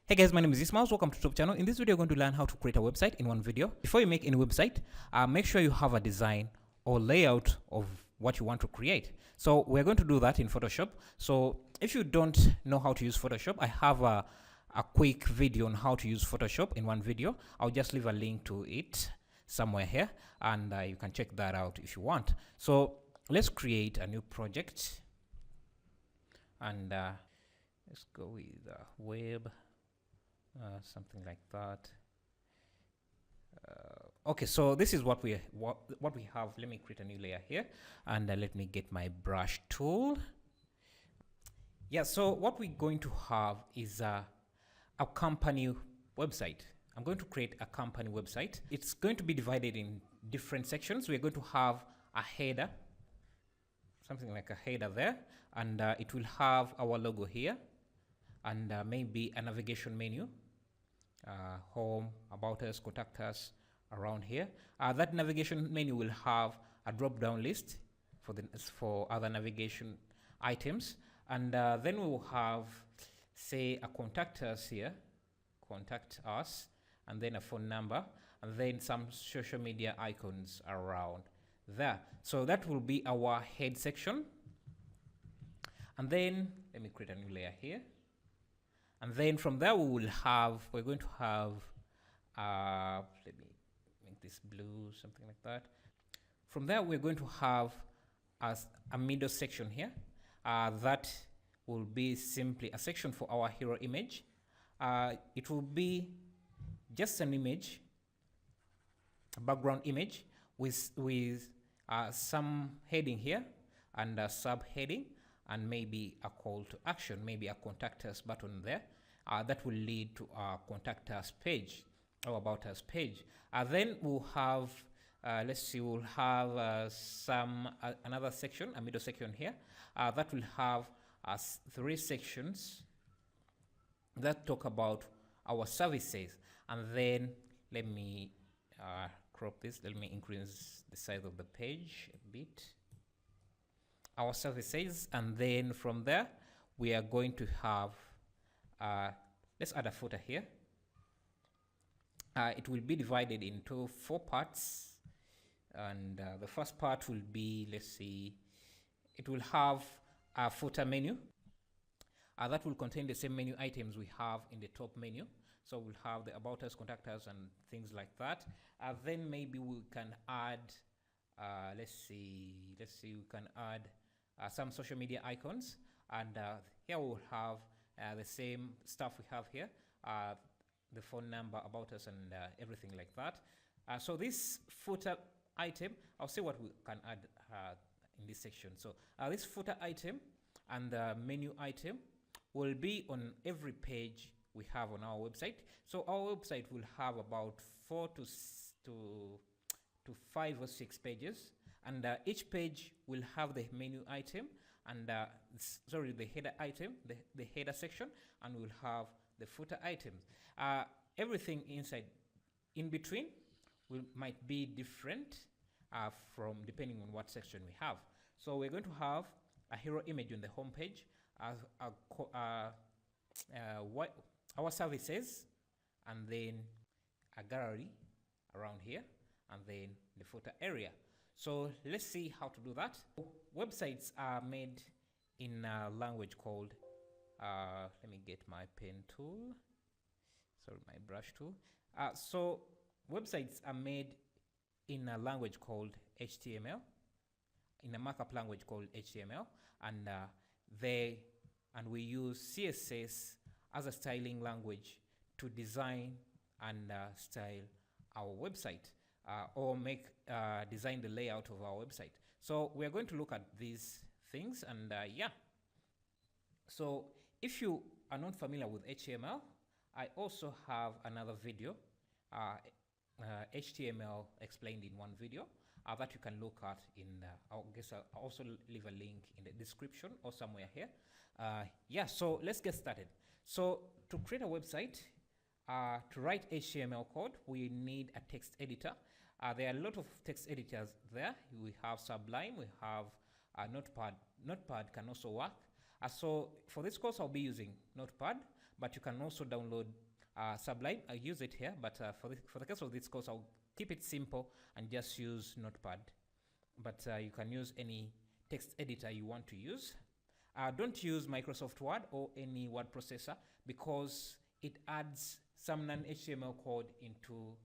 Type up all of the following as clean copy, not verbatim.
Hey guys, my name is Ismail. Welcome to the top channel. In this video, you're going to learn how to create a website in one video. Before you make any website, make sure you have a design or layout of what you want to create. So we're going to do that in Photoshop. So if you don't know how to use Photoshop, I have a quick video on how to use Photoshop in one video. I'll just leave a link to it somewhere here, and you can check that out if you want. So let's create a new project, and let's go with web. Something like that. Okay, so this is what we have. Let me create a new layer here, and let me get my brush tool. Yeah, so what we're going to have is a company website. I'm going to create a company website. It's going to be divided in different sections. We're going to have a header, something like a header there, and it will have our logo here, and maybe a navigation menu. Home, about us, contact us, around here. That navigation menu will have a drop-down list for other navigation items, and then we will have, say, a contact us here, contact us, and then a phone number, and then some social media icons around there. So that will be our head section, and then let me create a new layer here. And then from there we're going to have, let me make this blue, something like that. From there we're going to have a middle section here. That will be simply a section for our hero image. It will be just an image, a background image with some heading here and a subheading, and maybe a call to action, maybe a contact us button there. That will lead to our contact us page or about us page. Then we'll have, let's see, we'll have another section, a middle section here. That will have 3 sections that talk about our services. And then let me crop this, let me increase the size of the page a bit. Our services, and then from there we are going to have, let's add a footer here. It will be divided into 4 parts, and the first part will be, let's see, it will have a footer menu that will contain the same menu items we have in the top menu. So we'll have the about us, contact us, and things like that. Then maybe we can add, let's see, we can add some social media icons, and here we'll have the same stuff we have here, the phone number, about us, and everything like that. So this footer item, I'll see what we can add in this section. So this footer item and the menu item will be on every page we have on our website. So our website will have about 4 to 5 or 6 pages, and each page will have the menu item and the header item, the header section, and we'll have the footer items. Everything in between might be different from depending on what section we have. So we're going to have a hero image on the home page, our services, and then a gallery around here, and then the footer area. So let's see how to do that. Websites are made in a language called, let me get my pen tool, sorry, my brush tool. So websites are made in a language called HTML, in a markup language called HTML, and we use CSS as a styling language to design and style our website, or design the layout of our website. So we're going to look at these things, and yeah. So if you are not familiar with HTML, I also have another video, HTML explained in one video, that you can look at in, I guess I'll also leave a link in the description or somewhere here. Yeah, so let's get started. So to create a website, to write HTML code, we need a text editor. There are a lot of text editors there. We have Sublime, we have Notepad. Notepad can also work. So for this course, I'll be using Notepad, but you can also download Sublime. I use it here, but for the case of this course, I'll keep it simple and just use Notepad. But you can use any text editor you want to use. Don't use Microsoft Word or any word processor, because it adds some non-HTML code into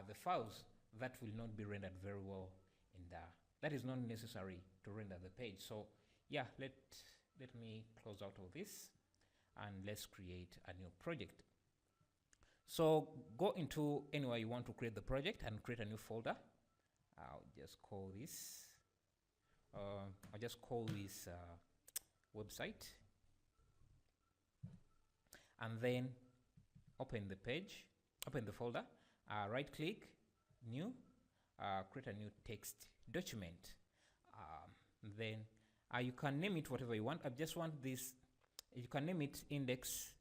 the files that will not be rendered very well in there. That is not necessary to render the page. So yeah, let me close out of this and let's create a new project. So go into anywhere you want to create the project and create a new folder. I'll just call this website, and then open the page, open the folder, right click, new, create a new text document. Then you can name it whatever you want. I just want this, you can name it index.html,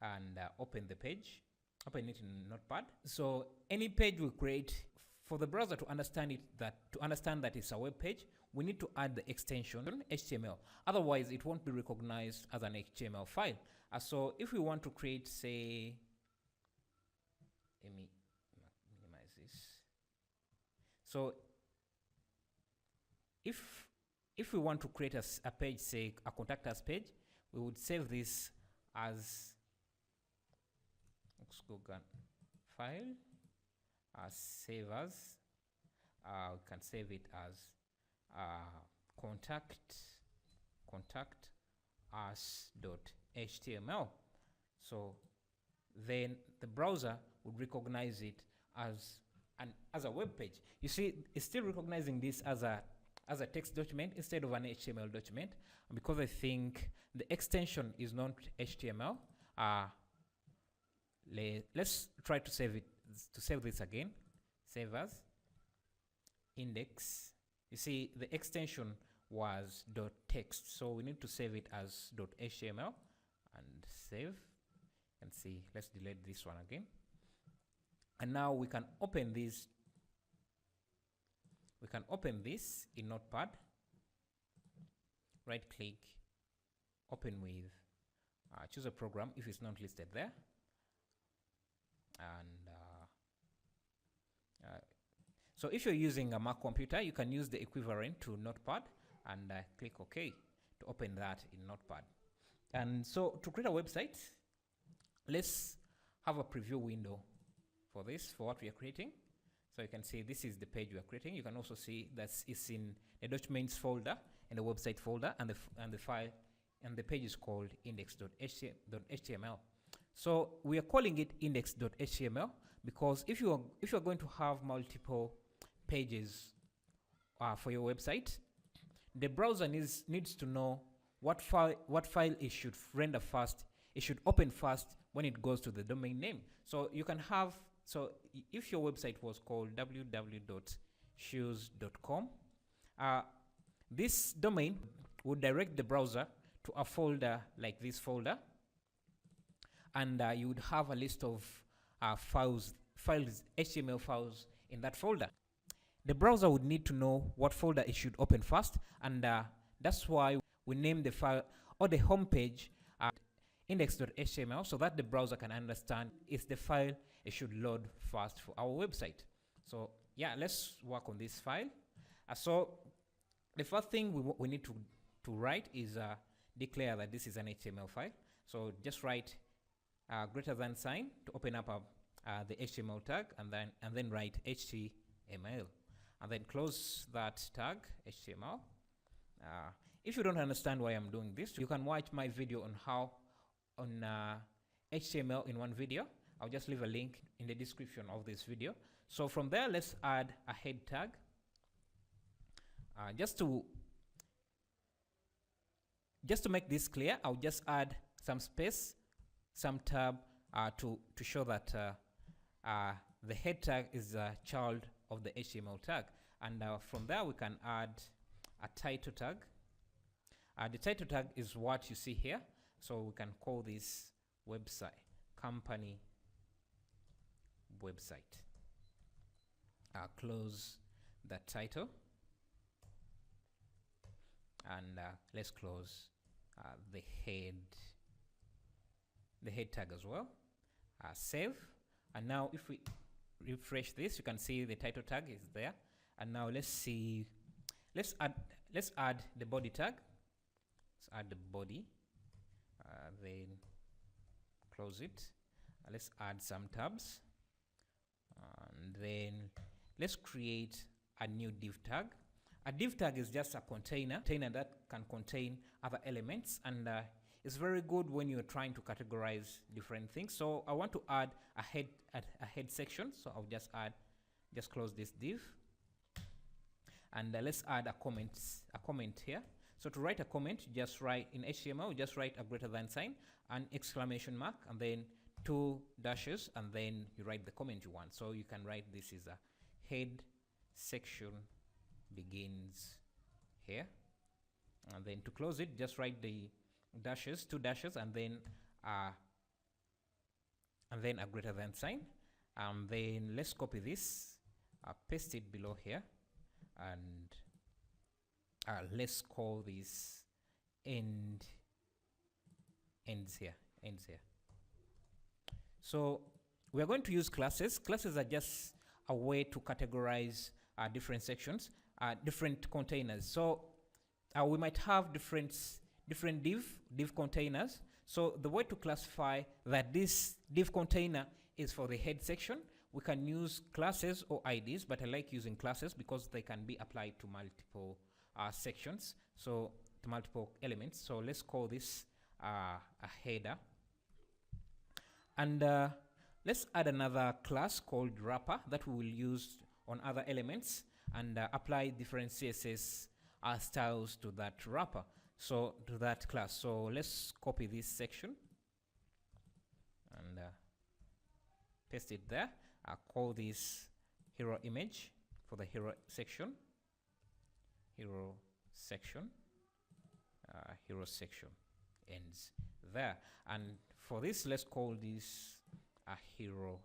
and open the page, open it in Notepad. So any page we create, for the browser to understand that it's a web page, we need to add the extension HTML. Otherwise, it won't be recognized as an HTML file. So if we want to create, say, let me minimize this. So if we want to create a page, say a contact us page, we would save this as file, save as, we can save it as contact us.html. So then the browser would recognize it as a web page. You see, it's still recognizing this as a text document instead of an HTML document, because I think the extension is not HTML. Let's try to save it. To save this again, save as index. You see, the extension was .text, so we need to save it as .html and save. And see, let's delete this one again. And now we can open this. We can open this in Notepad. Right click, open with, choose a program if it's not listed there. And so if you're using a Mac computer, you can use the equivalent to Notepad and click OK to open that in Notepad. And so to create a website, let's have a preview window for this, for what we are creating. So you can see this is the page we are creating. You can also see that it's in the documents folder and the website folder, and the file and the page is called index.html. So we are calling it index.html because if you are going to have multiple pages for your website, the browser needs to know what file it should render first. It should open first when it goes to the domain name. So you can have, so if your website was called www.shoes.com, this domain would direct the browser to a folder like this folder, and you would have a list of files, HTML files in that folder. The browser would need to know what folder it should open first, and that's why we name the file or the home page index.html, so that the browser can understand it's the file it should load first for our website. So yeah, let's work on this file. So the first thing we need to write is declare that this is an HTML file. So just write greater than sign to open up the HTML tag, and then write HTML, and then close that tag HTML. If you don't understand why I'm doing this, you can watch my video on HTML in one video. I'll just leave a link in the description of this video. So from there, let's add a head tag. Just to make this clear, I'll just add some space, some tab to show that the head tag is a child of the HTML tag. And from there, we can add a title tag. The title tag is what you see here. So we can call this website, company website. Close that title. and let's close the head tag as well. Save, and now if we refresh this, you can see the title tag is there. And now let's add the body tag. Let's add the body, then close it. Let's add some tabs, and then let's create a new div tag. A div tag is just a container that can contain other elements, and it's very good when you're trying to categorize different things. So I want to add a head section, so I'll just close this div, and let's add a comment here. So to write a comment, just write in HTML, just write a greater than sign, an exclamation mark, and then 2 dashes, and then you write the comment you want. So you can write this is a head section begins here, and then to close it, just write the dashes, 2 dashes, and then a greater than sign. And then let's copy this, paste it below here, and let's call this ends here. So we are going to use classes. Classes are just a way to categorize different sections, different containers. So we might have different div containers. So the way to classify that this div container is for the head section, we can use classes or IDs, but I like using classes because they can be applied to multiple sections, so to multiple elements. So let's call this a header, and let's add another class called wrapper that we will use on other elements, and apply different CSS styles to that wrapper, so to that class. So let's copy this section and paste it there. I'll call this hero image for the hero section, hero section ends there. And for this, let's call this a hero.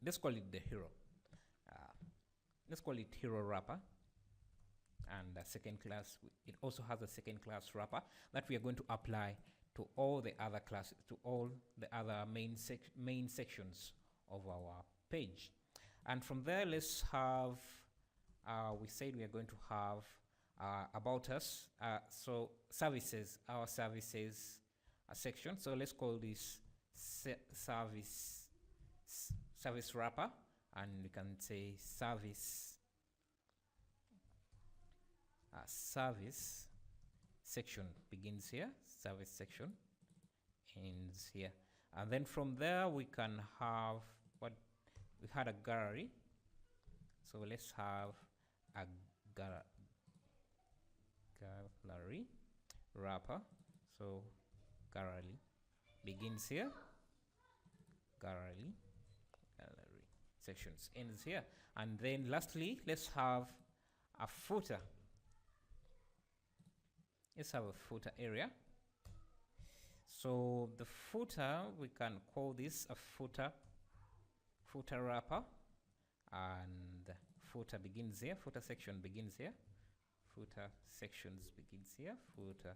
Let's call it the hero. Let's call it hero wrapper. And the second class, it also has a second class wrapper that we are going to apply to all the other classes, to all the other main sections of our page. And from there, let's have, we said we are going to have about us, so services, our services section. So let's call this service wrapper, and we can say service section begins here, service section ends here. And then from there we can have what we had, a gallery. So let's have a gallery wrapper. So gallery begins here, gallery sections ends here. And then lastly, let's have a footer. Let's have a footer area. So the footer, we can call this a footer wrapper, and footer begins here, footer section begins here, footer sections begins here, footer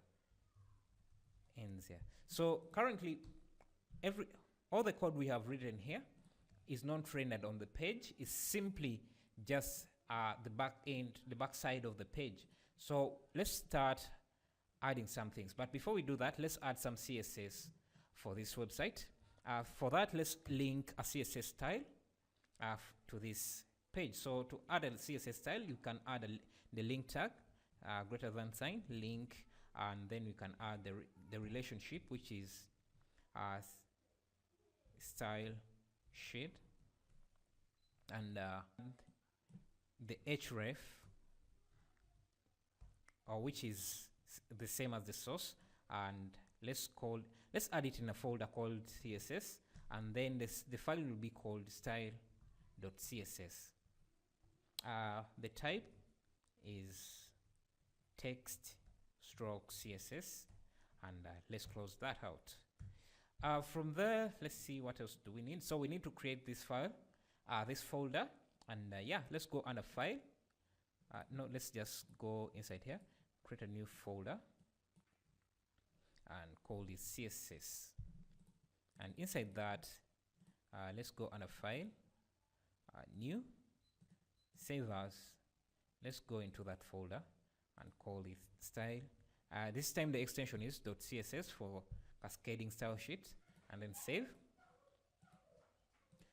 ends here. So currently all the code we have written here is not rendered on the page. It's simply just the back side of the page. So let's start adding some things, but before we do that, let's add some CSS for this website. For that, let's link a CSS style to this page. So to add a CSS style, you can add the link tag, greater than sign, link, and then we can add the relationship, which is style shade, and the href, which is the same as the source, and let's add it in a folder called CSS, and then the file will be called style.css. The type is text stroke CSS, and let's close that out. From there, let's see what else do we need. So we need to create this file, this folder, and yeah, let's go under file, No, let's just go inside here, create a new folder and call this CSS. And inside that, let's go under file, new, save as. Let's go into that folder and call it style. This time the extension is .css for cascading style sheet, and then save.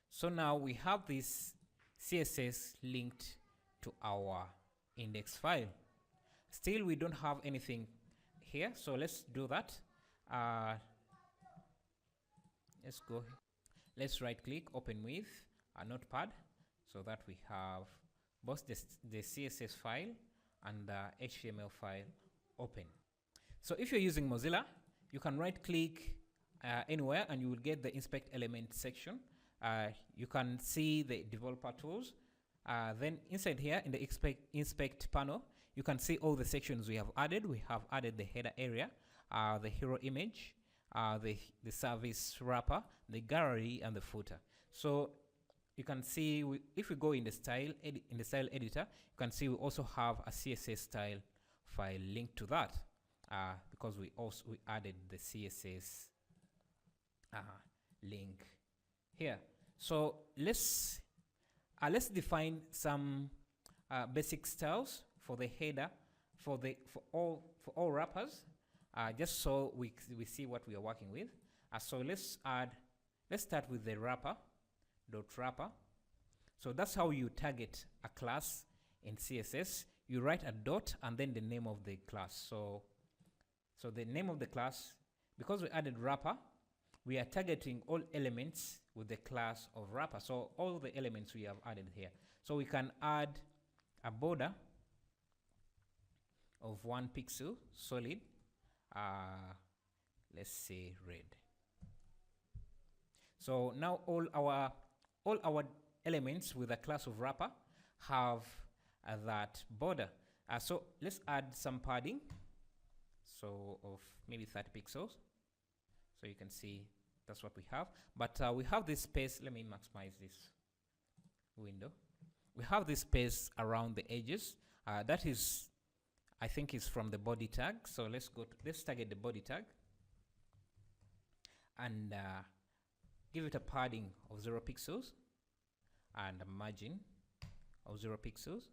So now we have this CSS linked to our index file. Still we don't have anything here, so let's do that. Let's go, let's right click, open with a notepad, so that we have both the CSS file and the HTML file open. So if you're using Mozilla, you can right click anywhere and you will get the inspect element section. You can see the developer tools. Then inside here in the inspect panel, you can see all the sections we have added. We have added the header area, the hero image, the service wrapper, the gallery, and the footer. So you can see if we go in the style editor, you can see we also have a CSS style file linked to that, because we added the CSS link here. So let's define some basic styles for the header for all wrappers, just so we see what we are working with. So let's start with the wrapper. .wrapper. So that's how you target a class in CSS. You write a dot and then the name of the class. So the name of the class, because we added wrapper, we are targeting all elements with the class of wrapper. So all the elements we have added here. So we can add a border of 1 pixel solid, let's say red. So now all our elements with a class of wrapper have that border. So let's add some padding, so of maybe 30 pixels. So you can see that's what we have. But we have this space. Let me maximize this window. We have this space around the edges. That is, I think, is from the body tag. So let's target the body tag and give it a padding of 0 pixels and a margin of 0 pixels,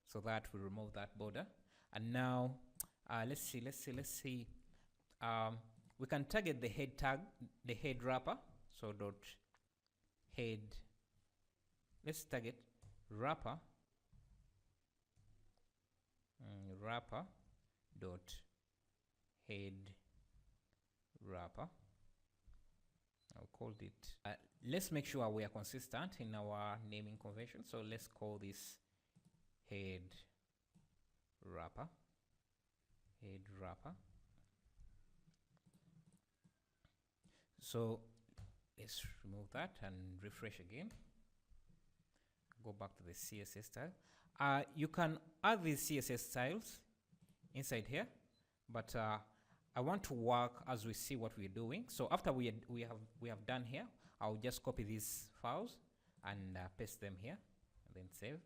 so that we remove that border. And now let's see. We can target the head tag, the head wrapper. So dot head. Let's target wrapper. Wrapper dot head wrapper. I'll call it. Let's make sure we are consistent in our naming convention. So let's call this head wrapper. Head wrapper. So let's remove that and refresh again. Go back to the CSS style. You can add these CSS styles inside here, but I want to work as we see what we're doing. So after we have done here, I'll just copy these files and paste them here, and then save,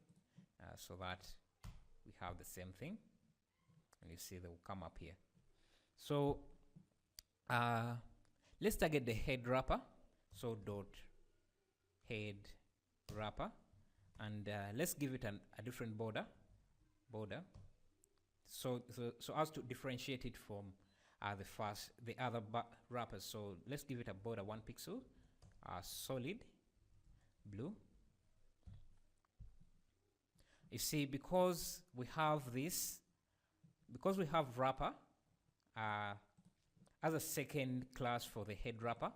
so that we have the same thing. And you see they will come up here. So let's target the head wrapper. So dot head wrapper, and let's give it a different border. So as to differentiate it from the other wrappers. So let's give it a border 1 pixel, solid blue. You see, because we have wrapper as a second class for the head wrapper,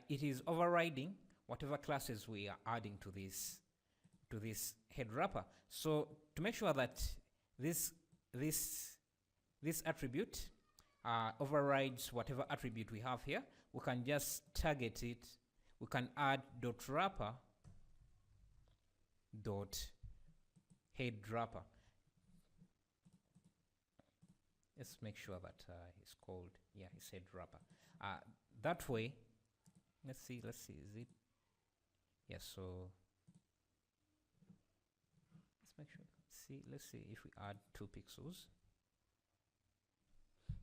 it is overriding whatever classes we are adding to this head wrapper. So to make sure that this attribute overrides whatever attribute we have here, we can just target it. We can add dot wrapper dot head wrapper. Let's make sure that it's called, yeah, it's head wrapper. That way, let's see, is it? Yes, so let's make sure. let's see if we add 2 pixels.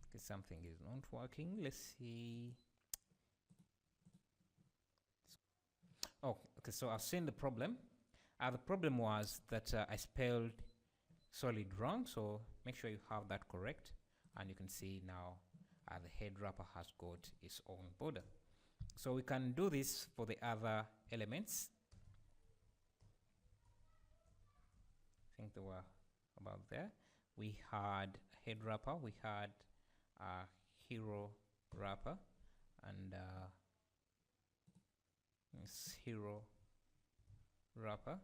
Okay, something is not working. Let's see. Oh, okay, so I've seen the problem. The problem was that I spelled solid wrong, so make sure you have that correct, and you can see now the head wrapper has got its own border. So we can do this for the other elements. I think they were about there. We had head wrapper, we had hero wrapper, and hero wrapper,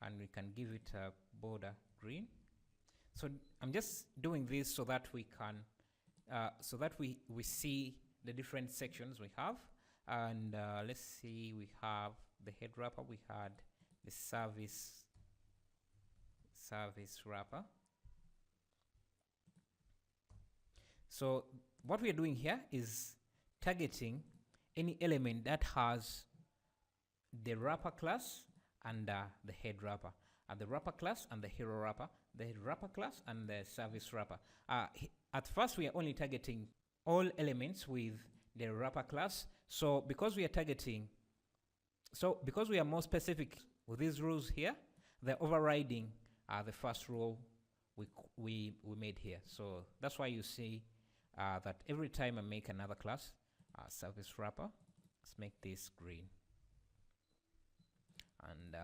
and we can give it a border green. So I'm just doing this so that we can we see the different sections we have. And let's see, we have the head wrapper, we had the service wrapper. So what we are doing here is targeting any element that has the wrapper class and the head wrapper, the wrapper class and the hero wrapper, the wrapper class and the service wrapper. At first we are only targeting all elements with the wrapper class. So because we are more specific with these rules here, they're overriding the first rule we made here. So that's why you see that every time I make another class, service wrapper, let's make this green. And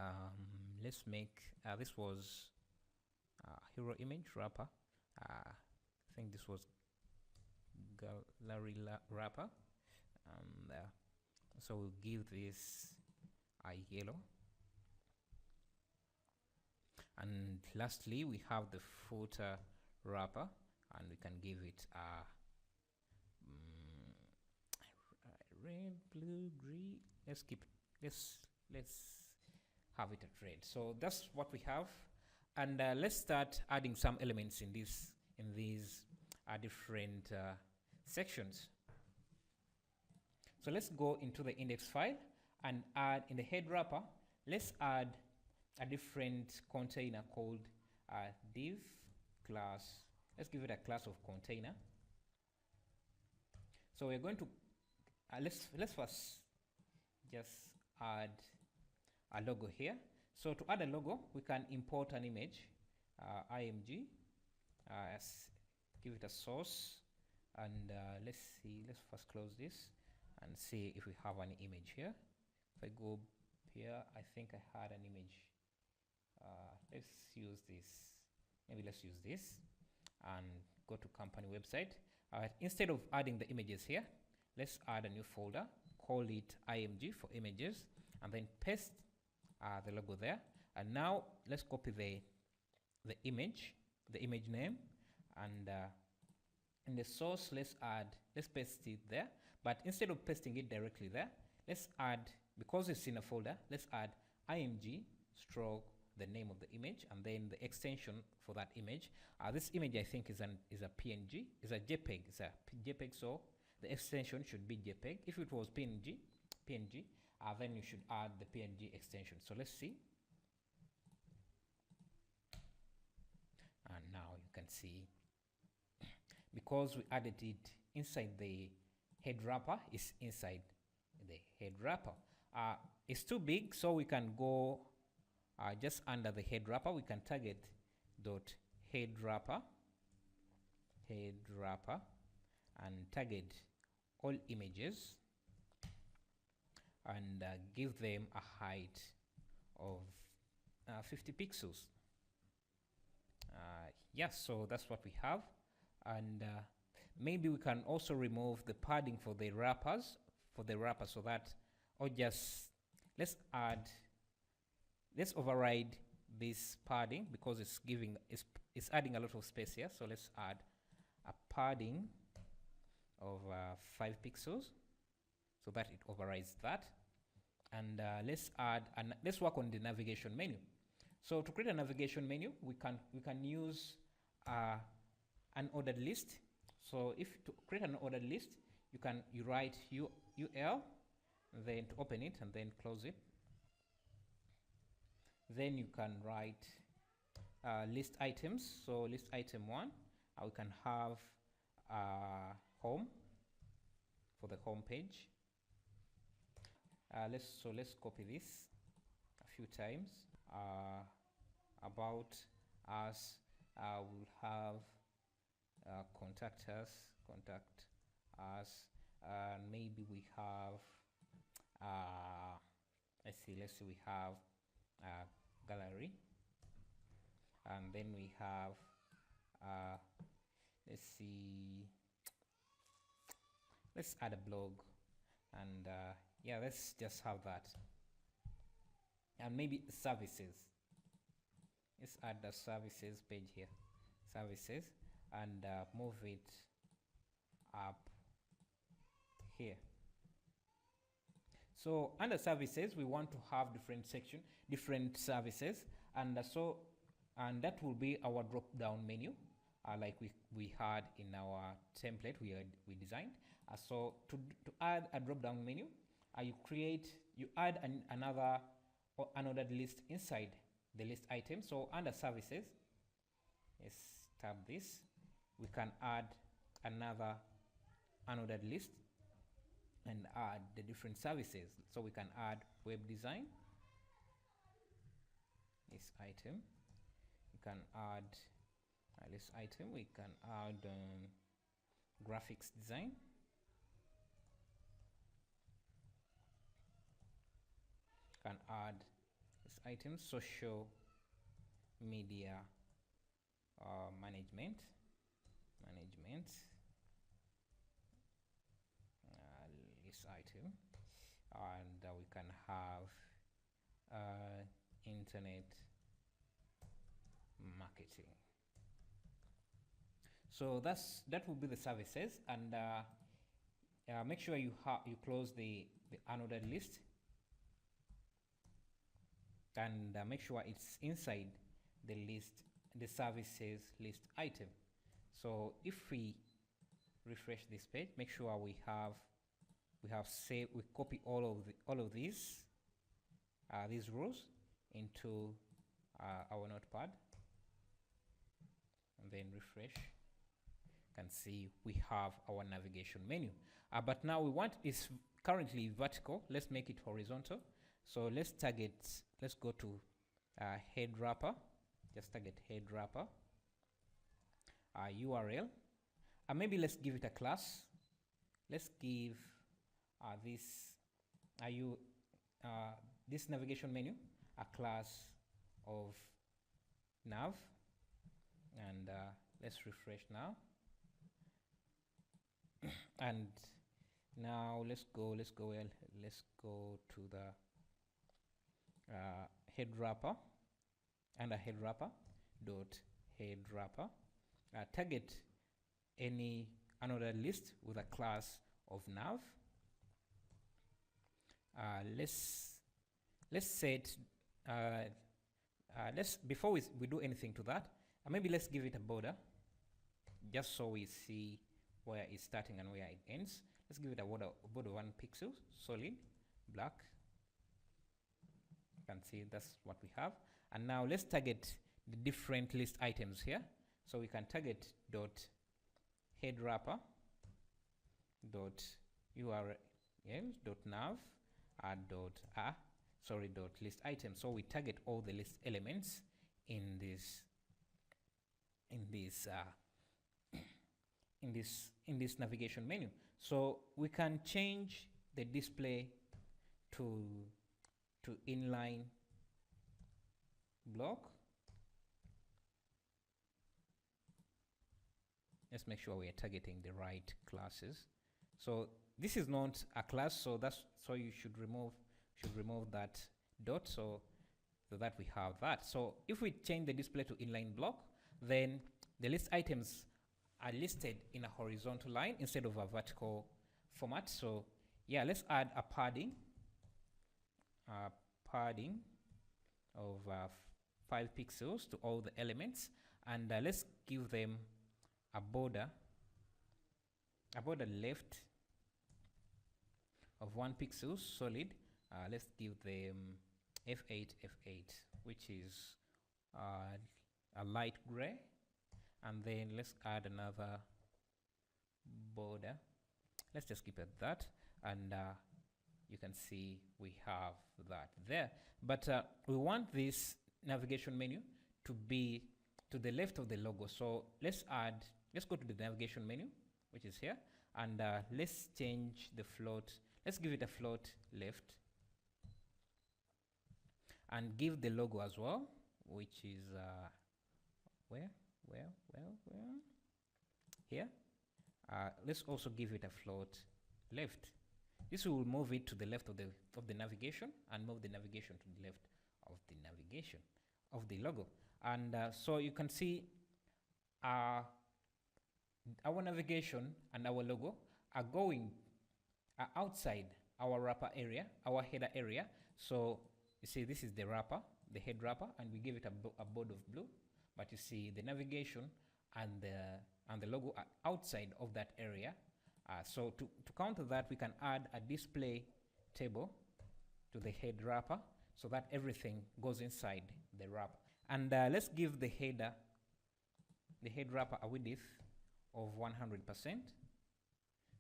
let's make this was hero image wrapper. I think this was gallery wrapper. So we'll give this a yellow. And lastly, we have the footer wrapper, and we can give it a red, blue, green. Let's have it at red. So that's what we have, and let's start adding some elements in these different sections. So let's go into the index file and add in the head wrapper. Let's add a different container called div class. Let's give it a class of container. So we're going to let's first just add a logo here. So to add a logo, we can import an image, img, give it a source, and let's first close this and see if we have any image here. If I go here, I think I had an image. Let's use this. Maybe let's use this and go to company website. Instead of adding the images here, let's add a new folder, call it img for images, and then paste the logo there. And now let's copy the image name, and in the source let's paste it there. But instead of pasting it directly there, let's add, because it's in a folder, let's add img stroke the name of the image and then the extension for that image. This image I think is a PNG, is a JPEG, so the extension should be JPEG. If it was PNG, then you should add the PNG extension. So let's see. And now you can see, because we added it inside the head wrapper, it's inside the head wrapper. It's too big, so we can go just under the head wrapper. We can target dot head wrapper, and target all images, and give them a height of 50 pixels. Yes, so that's what we have. And maybe we can also remove the padding for the wrappers, so that, or just let's override this padding, because it's adding a lot of space here. So let's add a padding of 5 pixels so that it overrides that. And let's work on the navigation menu. So to create a navigation menu, we can use an ordered list. So if to create an ordered list, you write UL, then to open it and then close it. Then you can write list items. So list item 1, we can have home for the home page. Let's copy this a few times. About us, we'll have contact us, and maybe we have let's see, we have gallery, and then we have let's add a blog, and yeah, let's just have that. And maybe services, let's add the services page here, services, and move it up here. So under services, we want to have different services, and and that will be our drop down menu, like we had in our template we designed. So to add a drop down menu, you add another list inside the list item. So under services, let's tab this, we can add another list and add the different services. So we can add web design, this item. We can add this item. We can add graphics design. Can add this item, social media management. This item, and we can have internet marketing. So that will be the services, and make sure you close the annotated list, and make sure it's inside the services list item. So if we refresh this page, make sure we copy all of these rows into our notepad, and then refresh. You can see we have our navigation menu, but now we want is currently vertical. Let's make it horizontal. So let's go to head wrapper, just target head wrapper, URL, and maybe let's give it a class. Let's give this navigation menu a class of nav, and let's refresh now. And now let's go to the head wrapper, and a head wrapper dot head wrapper, target another list with a class of nav. Let's set before we do anything to that, maybe let's give it a border, just so we see where it's starting and where it ends. Let's give it a border 1 pixel, solid black. You can see that's what we have. And now let's target the different list items here. So we can target dot head wrapper dot URL dot nav dot list item. So we target all the list elements in this navigation menu. So we can change the display to inline block. Let's make sure we are targeting the right classes. So this is not a class, so you should remove that dot, so that we have that. So if we change the display to inline block, then the list items are listed in a horizontal line instead of a vertical format. So yeah, let's add a padding of 5 pixels to all the elements, and let's give them a border left of 1 pixel solid. Let's give them F8, which is a light gray, and then let's add another border. Let's just keep it that, and you can see we have that there. But we want this navigation menu to be to the left of the logo. So let's go to the navigation menu, which is here, and let's change the float. Let's give it a float left, and give the logo as well, which is where here. Let's also give it a float left. This will move it to the left of the navigation, and move the navigation to the left of the navigation of the logo. And so you can see our navigation and our logo are going outside our wrapper area, our header area. So you see, this is the wrapper, the head wrapper, and we give it a border of blue. But you see, the navigation and the logo are outside of that area. So to counter that, we can add a display table to the head wrapper, so that everything goes inside the wrapper. And let's give the head wrapper a width of 100%,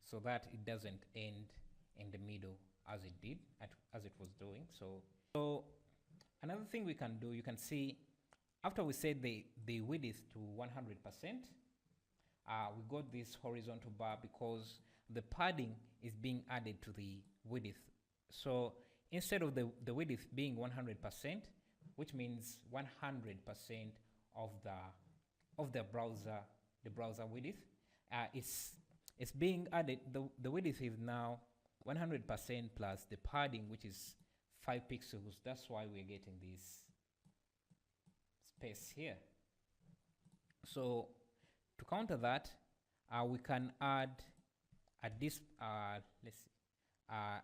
so that it doesn't end in the middle as it did, as it was doing. So another thing we can do, you can see, after we set the width to 100%, we got this horizontal bar because the padding is being added to the width. So instead of the width being 100%, which means 100% of the browser width, it's being added. The width is now 100% plus the padding, which is 5 pixels. That's why we're getting this space here. So to counter that, we can add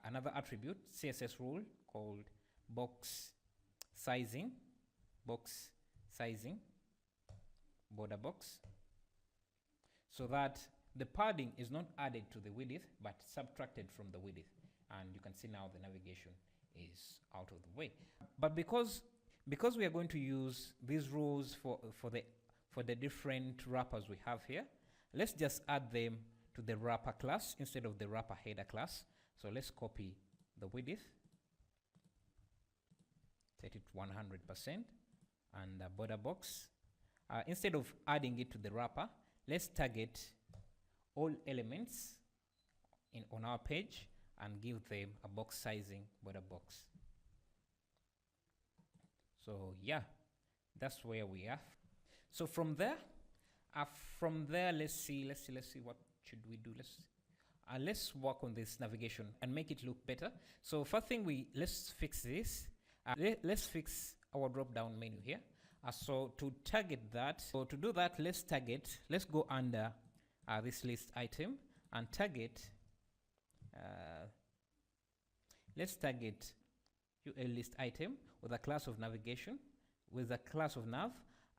another attribute, CSS rule called box sizing, border box, so that the padding is not added to the width but subtracted from the width. And you can see now the navigation is out of the way. But because we are going to use these rules for the different wrappers we have here, let's just add them to the wrapper class instead of the wrapper header class. So let's copy the width, set it 100%, and the border box. Instead of adding it to the wrapper, let's target all elements on our page and give them a box sizing border box. So yeah, that's where we are. So from there, let's see what should we do. Let's work on this navigation and make it look better. So first thing, let's fix this. Let's fix our drop down menu here. So to target that, to do that, let's go under this list item and target. Let's target UL list item with a class of navigation, with a class of nav,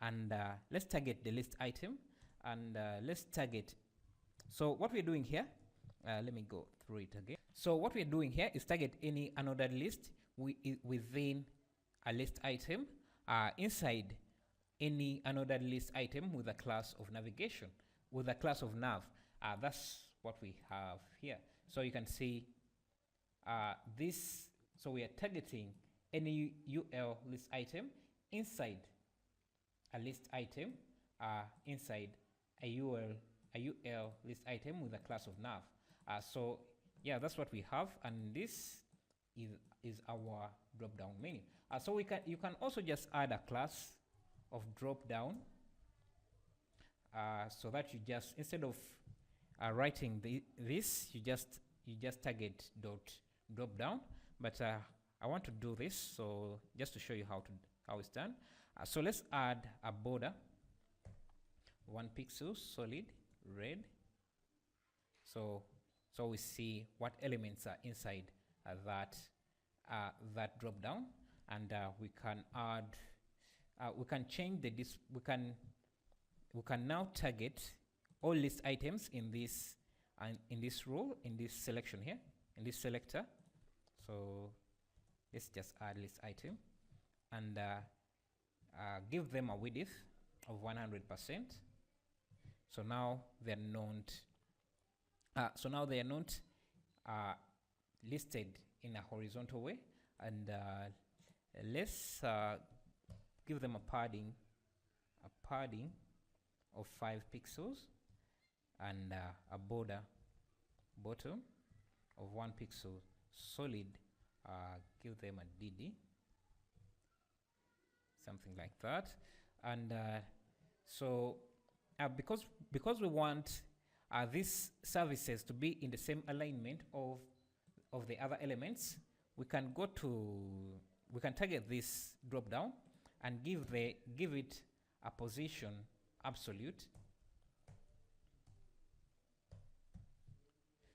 and let's target the list item, and let's target. So what we're doing here, let me go through it again. So what we're doing here is target any unordered list within a list item, inside any unordered list item with a class of navigation, with a class of nav. That's what we have here. So you can see this. So we are targeting any UL list item inside a list item, inside a UL list item with a class of nav. So yeah, that's what we have, and this is our drop down menu. So you can also just add a class of drop down, so that you just, instead of writing this, you just target drop down. But I want to do this, so just to show you how it's done. So let's add a border, 1 pixel, solid red. So we see what elements are inside that drop down, and we can add. We can change we can now target all list items in this rule, in this selection here, in this selector. So let's just add list item and give them a width of 100%. So now they're not listed in a horizontal way, and let's give them a padding of 5 pixels and a border bottom of 1 pixel solid. Give them a DD, something like that. And so because we want these services to be in the same alignment of the other elements, we can target this drop down and give it a position absolute,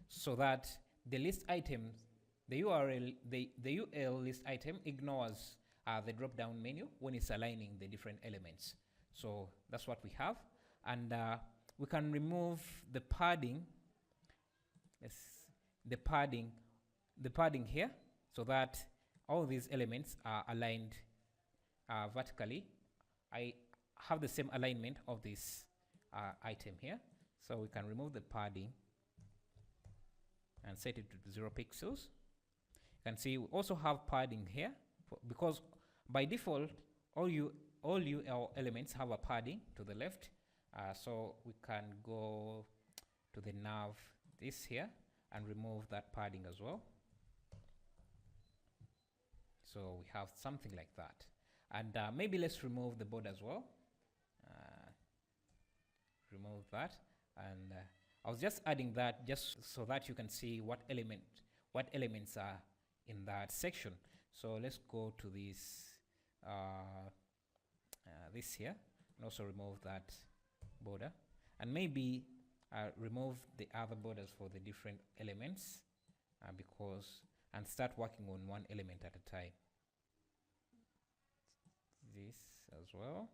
so that the list item, the URL list item ignores the drop down menu when it's aligning the different elements. So that's what we have. And we can remove the padding, the padding here, so that all these elements are aligned vertically. I have the same alignment of this item here, so we can remove the padding and set it to 0 pixels. You can see we also have padding here, because by default all UL elements have a padding to the left. So we can go to the nav this here and remove that padding as well. So we have something like that. And maybe let's remove the border as well. Remove that. And I was just adding that just so that you can see what elements are in that section. So let's go to this this here, and also remove that border, and maybe remove the other borders for the different elements, and start working on one element at a time. This as well,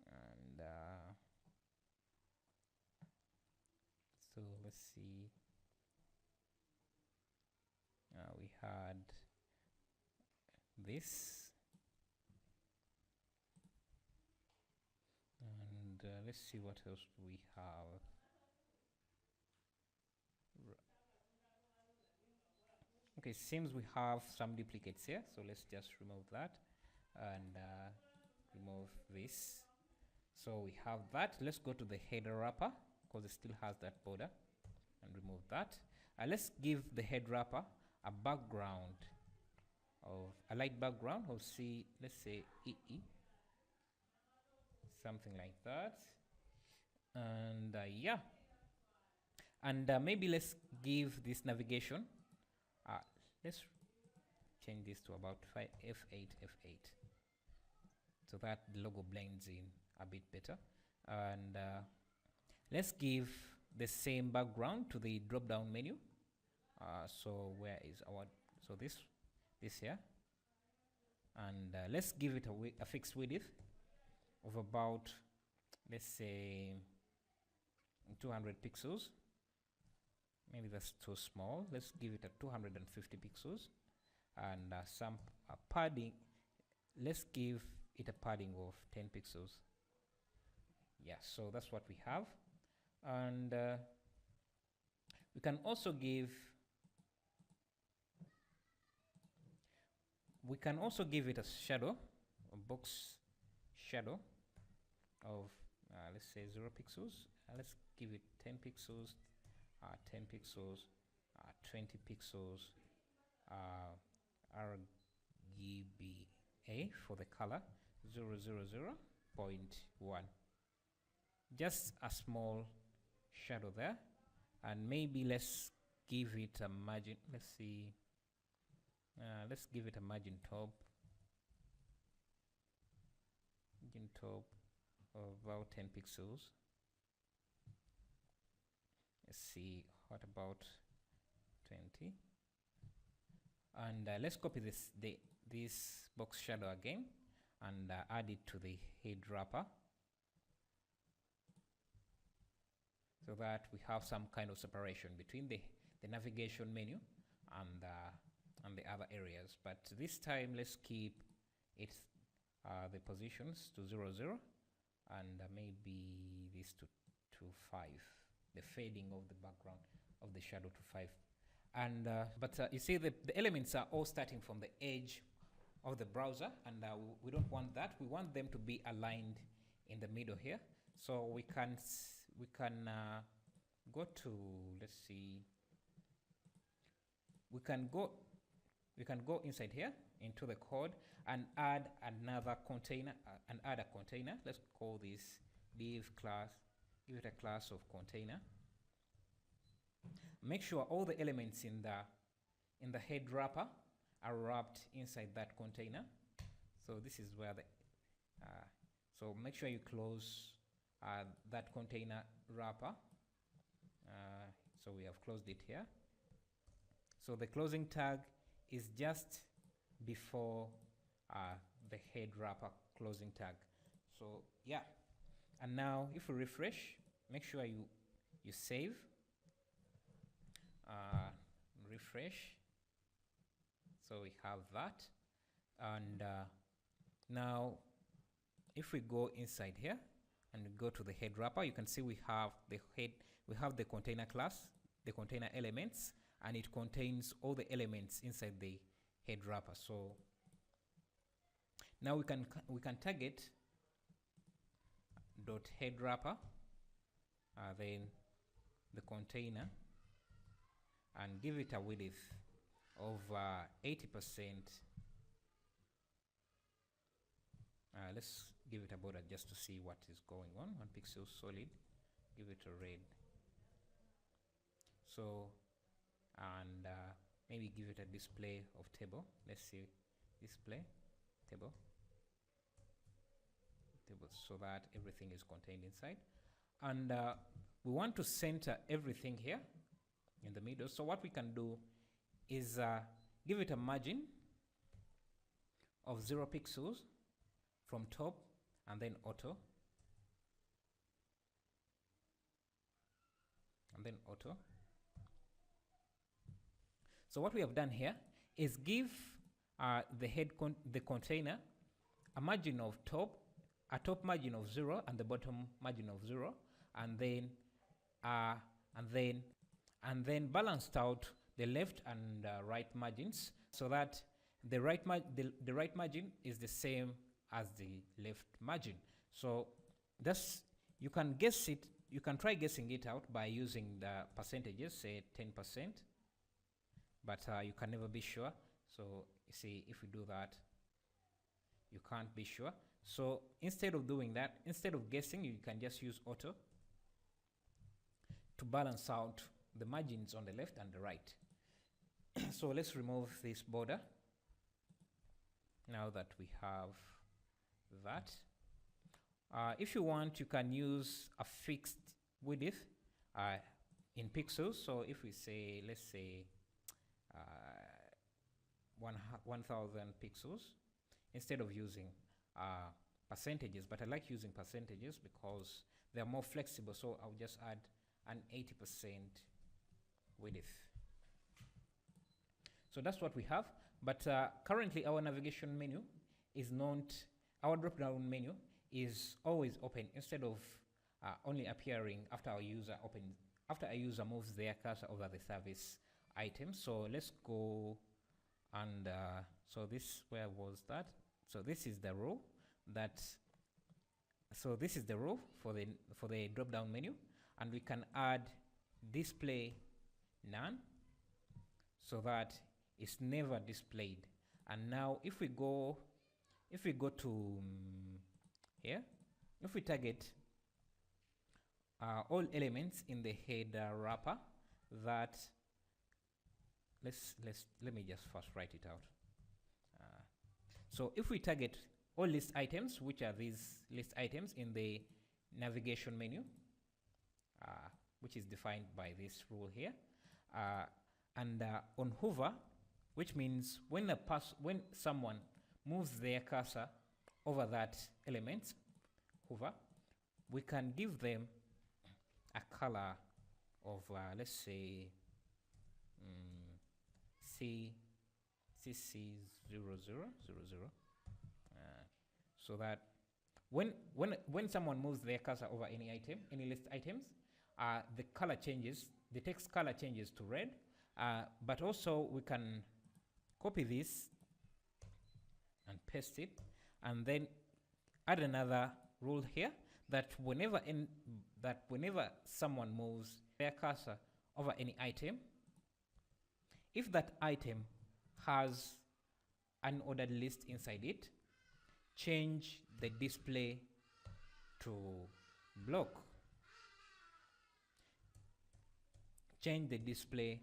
and so let's see. We had this, and let's see what else we have. Okay, seems we have some duplicates here, so let's just remove that and remove this. So we have that. Let's go to the header wrapper, because it still has that border, and remove that. Let's give the head wrapper a background of a light background of let's say EE, something like that. And yeah, and maybe let's give this navigation, let's change this to about F8 so that the logo blends in a bit better. And let's give the same background to the drop down menu. So where is this here, and let's give it a fixed width of about, let's say, 200 pixels. Maybe that's too small. Let's give it a 250 pixels, and some padding. Let's give it a padding of 10 pixels. Yeah, so that's what we have. And we can also give it a shadow, a box shadow of let's say 0 pixels. Let's give it 10 pixels, 10 pixels, 20 pixels, RGBA for the color 000.1. Just a small shadow there, and maybe let's give it a margin. Let's see. Let's give it a margin top of about 10 pixels. Let's see, what about 20? And let's copy this box shadow again and add it to the head wrapper, so that we have some kind of separation between the navigation menu and the other areas. But this time let's keep it the positions to 0, 0, and maybe this to 5, the fading of the background of the shadow to 5. And but you see the elements are all starting from the edge of the browser, and we don't want that. We want them to be aligned in the middle here. So we can go to, let's see, we can go inside here into the code and add another container and add a container. Let's call this div class, give it a class of container. Make sure all the elements in the head wrapper are wrapped inside that container. So this is where the so make sure you close that container wrapper. So we have closed it here. So the closing tag is just before the head wrapper closing tag. So yeah, and now if we refresh, make sure you save, refresh. So we have that, and now if we go inside here and we go to the head wrapper, you can see we have the container class, the container elements, and it contains all the elements inside the head wrapper. So now we can target dot head wrapper, then the container, and give it a width of 80%. Let's give it a border just to see what is going on. 1 pixel solid, give it a red. So, and maybe give it a display of table. Let's see, display table, so that everything is contained inside. And we want to center everything here in the middle. So what we can do is give it a margin of 0 pixels from top, and then auto, and then auto. So what we have done here is give the container a margin of a top margin of 0 and the bottom margin of 0, and then balanced out the left and right margins, so that the right margin is the same as the left margin. So that's, you can guess it, you can try guessing it out by using the percentages, say 10%, but you can never be sure. So you see, if we do that, you can't be sure. So instead of doing that, instead of guessing, you can just use auto to balance out the margins on the left and the right. So let's remove this border now that we have that. If you want, you can use a fixed width in pixels. So if we say, let's say 1000 pixels, instead of using percentages, but I like using percentages because they're more flexible. So I'll just add an 80% width. So that's what we have. But currently our navigation menu is not, our drop-down menu is always open instead of only appearing after a user moves their cursor over the service item. So let's go, and so this, where was that? So this is the row so this is the row for the drop-down menu, and we can add display none, so that it's never displayed. And now if we go to here, if we target all elements in the head wrapper, that let me just first write it out. So if we target all list items, which are these list items in the navigation menu, which is defined by this rule here, and on hover, which means when someone moves their cursor over that element, hover, we can give them a color of let's say CC0000. so that when someone moves their cursor over any item, any list items, the color changes, the text color changes to red. But also we can copy this and paste it, and then add another rule here that whenever someone moves their cursor over any item, if that item has an ordered list inside it, change the display to block. Change the display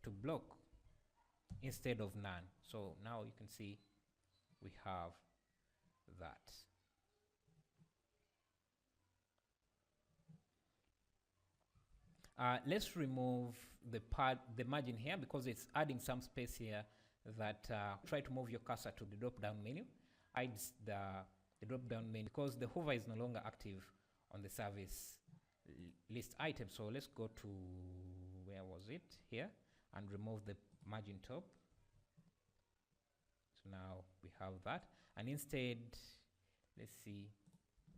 to block instead of none. So now you can see we have that. Let's remove the margin here, because it's adding some space here that try to move your cursor to the drop down menu. Hides the drop down menu because the hover is no longer active on the service list item. So let's go to, where was it, here, and remove the margin top. So now we have that, and instead, let's see,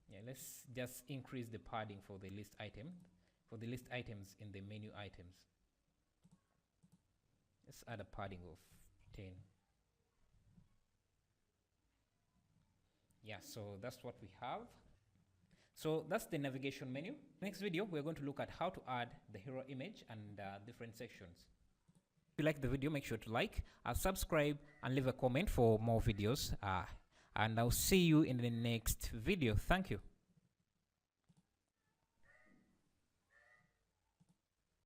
yeah, let's just increase the padding for the list item, for the list items in the menu items. Let's add a padding of 10. Yeah, so that's what we have. So that's the navigation menu. Next video, we're going to look at how to add the hero image and different sections. If you like the video, make sure to like, subscribe, and leave a comment for more videos. And I'll see you in the next video. Thank you.